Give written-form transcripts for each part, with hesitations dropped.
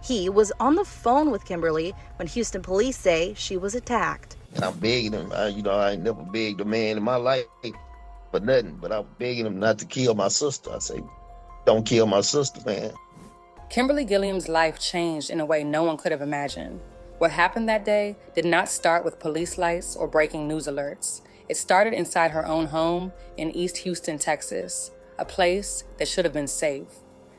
He was on the phone with Kimberly when Houston police say she was attacked. And I'm begging him. I ain't never begged a man in my life for nothing, but I'm begging him not to kill my sister. I say, don't kill my sister, man. Kimberly Gilliam's life changed in a way no one could have imagined. What happened that day did not start with police lights or breaking news alerts. It started inside her own home in East Houston, Texas, a place that should have been safe.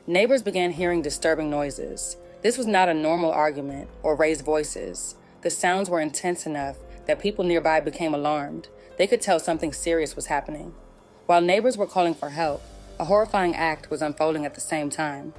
Neighbors began hearing disturbing noises. This was not a normal argument or raised voices. The sounds were intense enough that people nearby became alarmed. They could tell something serious was happening. While neighbors were calling for help, a horrifying act was unfolding at the same time.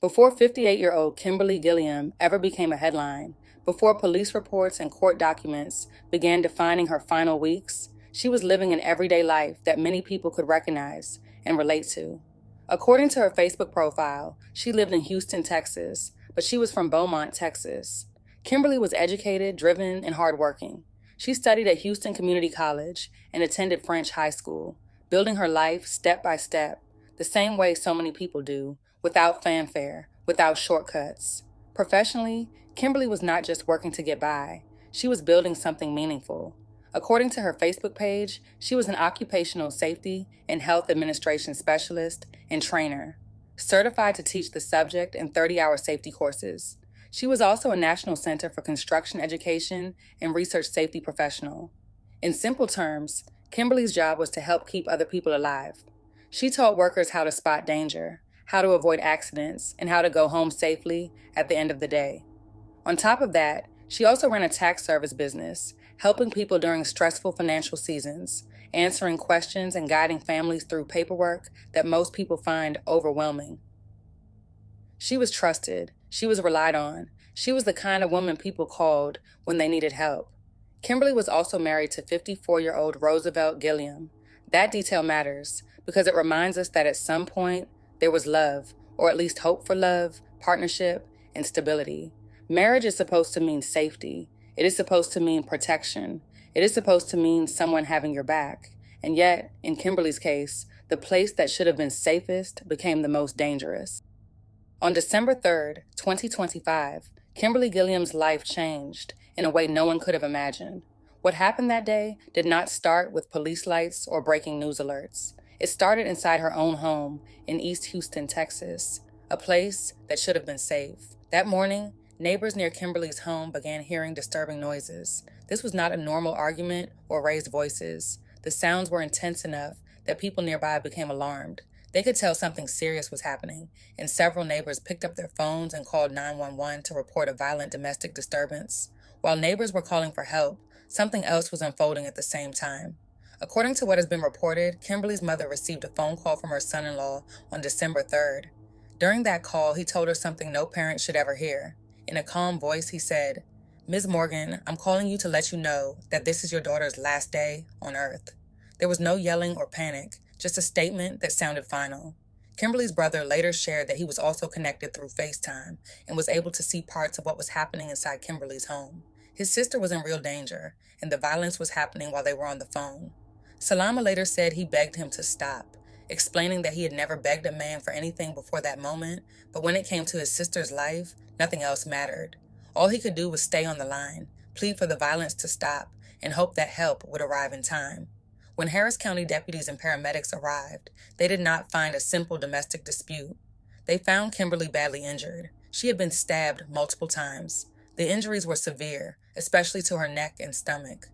Before 58-year-old Kimberly Gilliam ever became a headline, before police reports and court documents began defining her final weeks, she was living an everyday life that many people could recognize and relate to. According to her Facebook profile, she lived in Houston, Texas, but she was from Beaumont, Texas. Kimberly was educated, driven, and hardworking. She studied at Houston Community College and attended French High School, building her life step by step, the same way so many people do, without fanfare, without shortcuts. Professionally, Kimberly was not just working to get by. She was building something meaningful. According to her Facebook page, she was an occupational safety and health administration specialist and trainer, certified to teach the subject in 30-hour safety courses. She was also a National Center for Construction Education and Research Safety professional. In simple terms, Kimberly's job was to help keep other people alive. She taught workers how to spot danger, how to avoid accidents, and how to go home safely at the end of the day. On top of that, she also ran a tax service business, helping people during stressful financial seasons, answering questions and guiding families through paperwork that most people find overwhelming. She was trusted. She was relied on. She was the kind of woman people called when they needed help. Kimberly was also married to 54-year-old Roosevelt Gilliam. That detail matters because it reminds us that at some point, there was love, or at least hope for love, partnership, and stability. Marriage is supposed to mean safety. It is supposed to mean protection. It is supposed to mean someone having your back. And yet, in Kimberly's case, the place that should have been safest became the most dangerous. On December 3rd, 2025, Kimberly Gilliam's life changed in a way no one could have imagined. What happened that day did not start with police lights or breaking news alerts. It started inside her own home in East Houston, Texas, a place that should have been safe. That morning, neighbors near Kimberly's home began hearing disturbing noises. This was not a normal argument or raised voices. The sounds were intense enough that people nearby became alarmed. They could tell something serious was happening, and several neighbors picked up their phones and called 911 to report a violent domestic disturbance. While neighbors were calling for help, something else was unfolding at the same time. According to what has been reported, Kimberly's mother received a phone call from her son-in-law on December 3rd. During that call, he told her something no parent should ever hear. In a calm voice, he said, "Ms. Morgan, I'm calling you to let you know that this is your daughter's last day on Earth." There was no yelling or panic, just a statement that sounded final. Kimberly's brother later shared that he was also connected through FaceTime and was able to see parts of what was happening inside Kimberly's home. His sister was in real danger, and the violence was happening while they were on the phone. Salama later said he begged him to stop, explaining that he had never begged a man for anything before that moment, but when it came to his sister's life, nothing else mattered. All he could do was stay on the line, plead for the violence to stop, and hope that help would arrive in time. When Harris County deputies and paramedics arrived, they did not find a simple domestic dispute. They found Kimberly badly injured. She had been stabbed multiple times. The injuries were severe, especially to her neck and stomach.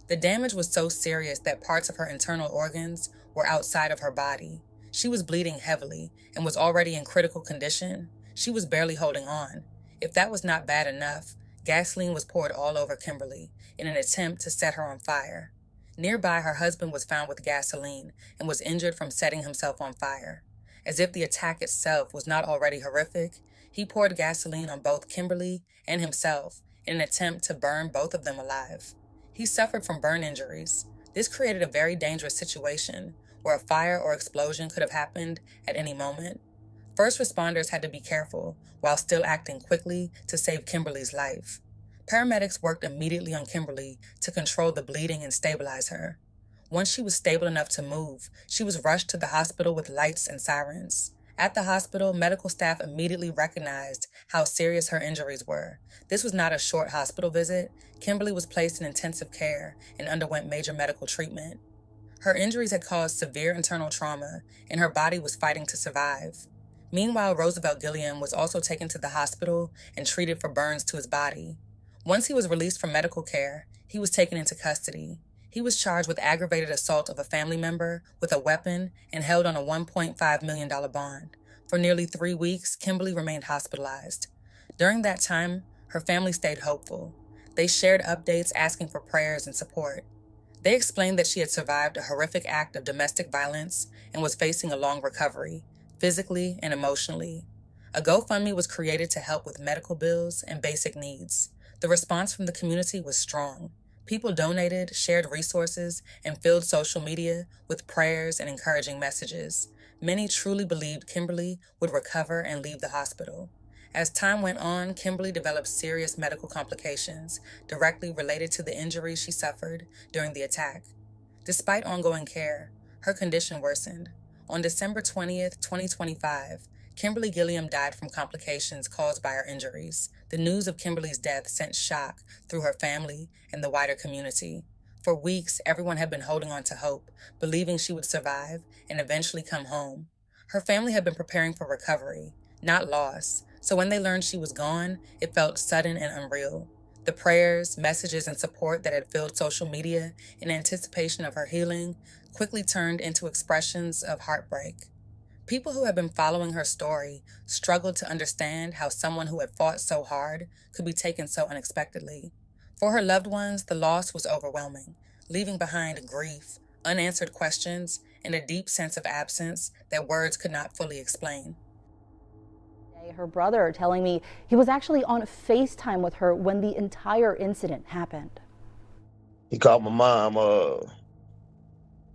The damage was so serious that parts of her internal organs were outside of her body. She was bleeding heavily and was already in critical condition. She was barely holding on. If that was not bad enough, gasoline was poured all over Kimberly in an attempt to set her on fire. Nearby, her husband was found with gasoline and was injured from setting himself on fire. As if the attack itself was not already horrific, he poured gasoline on both Kimberly and himself in an attempt to burn both of them alive. He suffered from burn injuries. This created a very dangerous situation where a fire or explosion could have happened at any moment. First responders had to be careful while still acting quickly to save Kimberly's life. Paramedics worked immediately on Kimberly to control the bleeding and stabilize her. Once she was stable enough to move, she was rushed to the hospital with lights and sirens. At the hospital, medical staff immediately recognized how serious her injuries were. This was not a short hospital visit. Kimberly was placed in intensive care and underwent major medical treatment. Her injuries had caused severe internal trauma, and her body was fighting to survive. Meanwhile, Roosevelt Gilliam was also taken to the hospital and treated for burns to his body. Once he was released from medical care, he was taken into custody. He was charged with aggravated assault of a family member with a weapon and held on a $1.5 million bond. For nearly 3 weeks, Kimberly remained hospitalized. During that time, her family stayed hopeful. They shared updates asking for prayers and support. They explained that she had survived a horrific act of domestic violence and was facing a long recovery, physically and emotionally. A GoFundMe was created to help with medical bills and basic needs. The response from the community was strong. People donated, shared resources, and filled social media with prayers and encouraging messages. Many truly believed Kimberly would recover and leave the hospital. As time went on, Kimberly developed serious medical complications directly related to the injuries she suffered during the attack. Despite ongoing care, her condition worsened. On December 20th, 2025, Kimberly Gilliam died from complications caused by her injuries. The news of Kimberly's death sent shock through her family and the wider community. For weeks, everyone had been holding on to hope, believing she would survive and eventually come home. Her family had been preparing for recovery, not loss, so when they learned she was gone, it felt sudden and unreal. The prayers, messages, and support that had filled social media in anticipation of her healing quickly turned into expressions of heartbreak. People who had been following her story struggled to understand how someone who had fought so hard could be taken so unexpectedly. For her loved ones, the loss was overwhelming, leaving behind grief, unanswered questions, and a deep sense of absence that words could not fully explain. Her brother telling me he was actually on FaceTime with her when the entire incident happened. He called my mom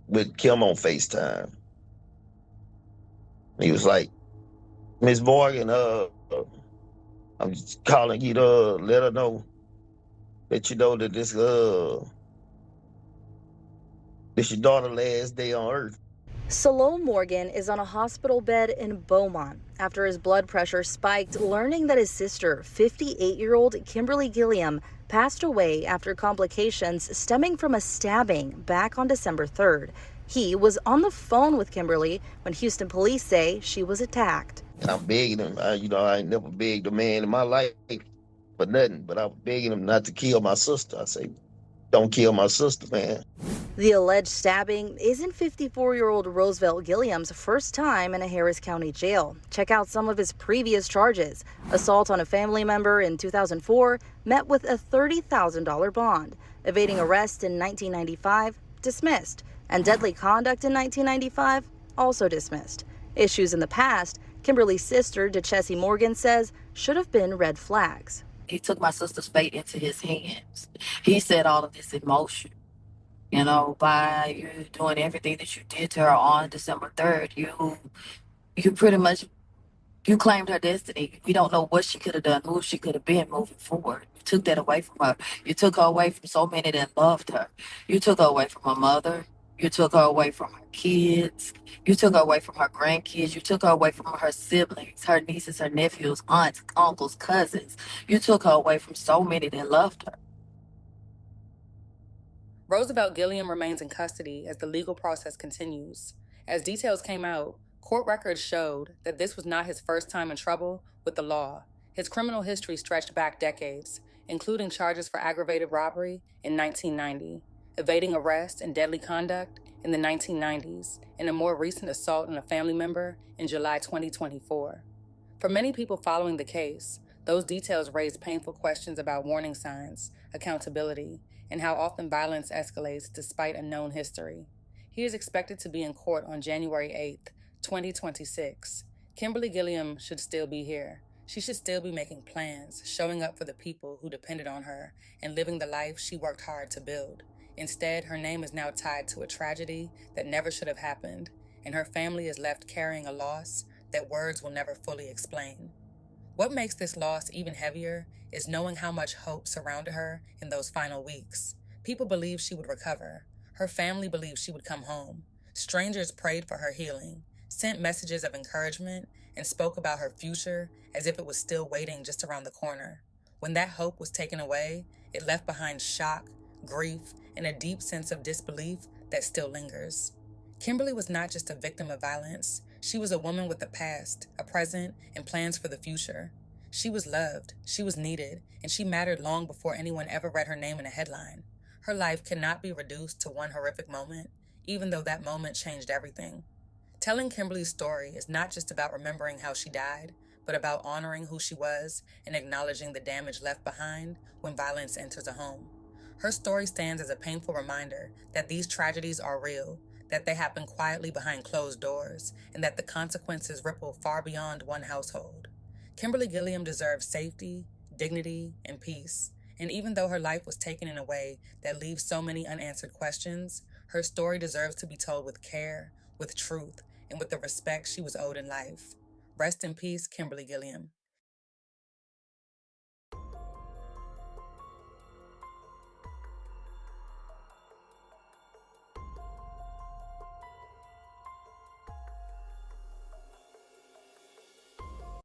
with Kim on FaceTime. He was like, Miss Morgan, I'm just calling you to let her know that you know that this your daughter's last day on earth. Salome Morgan is on a hospital bed in Beaumont after his blood pressure spiked, learning that his sister, 58-year-old Kimberly Gilliam, passed away after complications stemming from a stabbing back on December 3rd. He was on the phone with Kimberly when Houston police say she was attacked. And I'm begging him. I ain't never begged a man in my life for nothing, but I'm begging him not to kill my sister. I say, don't kill my sister, man. The alleged stabbing isn't 54-year-old Roosevelt Gilliam's first time in a Harris County jail. Check out some of his previous charges. Assault on a family member in 2004, met with a $30,000 bond. Evading arrest in 1995, dismissed. And deadly conduct in 1995, also dismissed. Issues in the past, Kimberly's sister, DeChessie Morgan, says should have been red flags. He took my sister's fate into his hands. He said all of this emotion. You know, by you doing everything that you did to her on December 3rd, you pretty much, you claimed her destiny. We don't know what she could have done, who she could have been moving forward. You took that away from her. You took her away from so many that loved her. You took her away from her mother. You took her away from her kids. You took her away from her grandkids. You took her away from her siblings, her nieces, her nephews, aunts, uncles, cousins. You took her away from so many that loved her. Roosevelt Gilliam remains in custody as the legal process continues. As details came out, court records showed that this was not his first time in trouble with the law. His criminal history stretched back decades, including charges for aggravated robbery in 1990, evading arrest and deadly conduct in the 1990s, and a more recent assault on a family member in July 2024. For many people following the case, those details raised painful questions about warning signs, accountability, and how often violence escalates despite a known history. He is expected to be in court on January 8th, 2026. Kimberly Gilliam should still be here. She should still be making plans, showing up for the people who depended on her, and living the life she worked hard to build. Instead, her name is now tied to a tragedy that never should have happened, and her family is left carrying a loss that words will never fully explain. What makes this loss even heavier is knowing how much hope surrounded her in those final weeks. People believed she would recover. Her family believed she would come home. Strangers prayed for her healing, sent messages of encouragement, and spoke about her future as if it was still waiting just around the corner. When that hope was taken away, it left behind shock, grief, and a deep sense of disbelief that still lingers. Kimberly was not just a victim of violence. She was a woman with a past, a present, and plans for the future. She was loved, she was needed, and she mattered long before anyone ever read her name in a headline. Her life cannot be reduced to one horrific moment, even though that moment changed everything. Telling Kimberly's story is not just about remembering how she died, but about honoring who she was and acknowledging the damage left behind when violence enters a home. Her story stands as a painful reminder that these tragedies are real, that they happen quietly behind closed doors, and that the consequences ripple far beyond one household. Kimberly Gilliam deserves safety, dignity, and peace. And even though her life was taken in a way that leaves so many unanswered questions, her story deserves to be told with care, with truth, and with the respect she was owed in life. Rest in peace, Kimberly Gilliam.